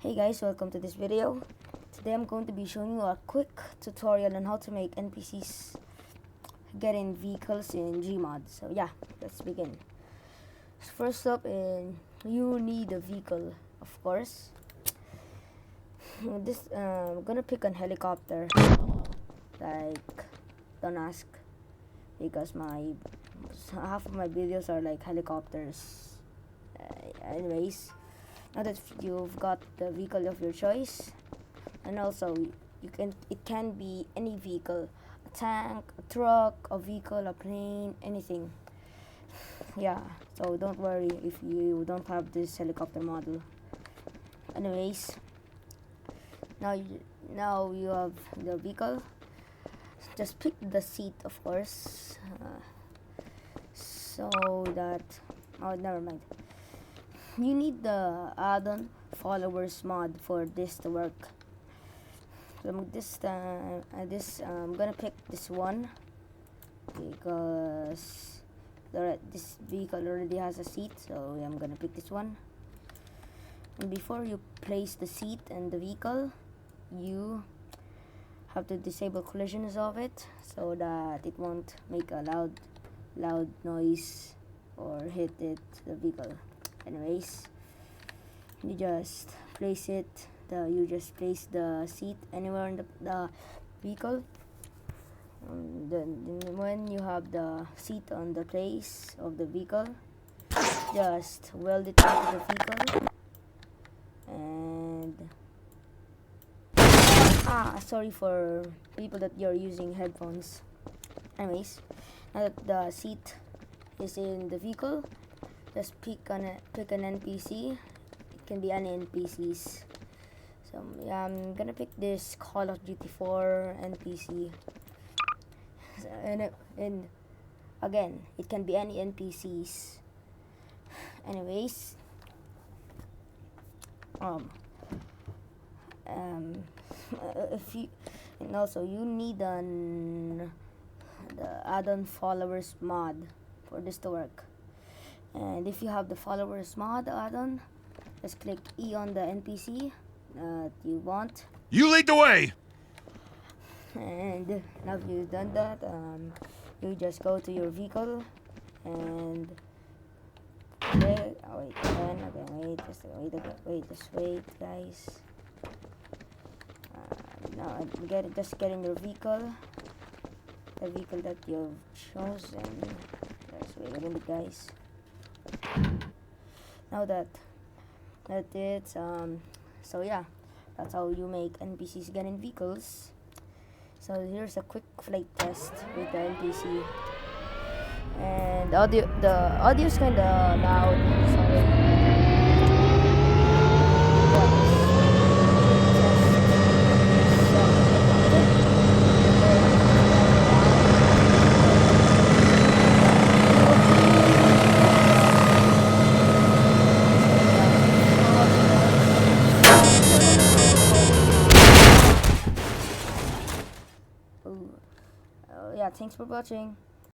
Hey guys, welcome to this video. Today I'm going to be showing you a quick tutorial on how to make NPCs get in vehicles in Gmod. So yeah, let's begin. First up, you need a vehicle, of course. I'm gonna pick a helicopter. Like, don't ask, because half of my videos are like helicopters. Anyways. Now that you've got the vehicle of your choice, and also it can be any vehicle, a tank, a truck, a vehicle, a plane, anything. Yeah, so don't worry if you don't have this helicopter model. Anyways, now you have the vehicle. Just pick the seat, of course, so that never mind. You need the addon followers mod for this to work. So I'm gonna pick this one because this vehicle already has a seat, so I'm gonna pick this one. And before you place the seat and the vehicle, you have to disable collisions of it so that it won't make a loud noise or hit the vehicle. Anyways, you just place the seat anywhere in the vehicle. Then when you have the seat on the place of the vehicle, just weld it into the vehicle. And sorry for people that you're using headphones. Anyways, now that the seat is in the vehicle, just pick an NPC. It can be any NPCs. So yeah, I'm gonna pick this Call of Duty 4 NPC. And again, it can be any NPCs. Anyways, if you and also you need the addon followers mod for this to work. And if you have the followers mod addon, just click E on the NPC that you want. You lead the way! And now you've done that, you just go to your vehicle and wait, guys. Now just get in your vehicle, the vehicle that you've chosen. Just wait a minute, guys. Now that it's so yeah, that's how you make NPCs get in vehicles. So here's a quick flight test with the NPC, and the audio is kind of loud. Sorry. Yeah, thanks for watching.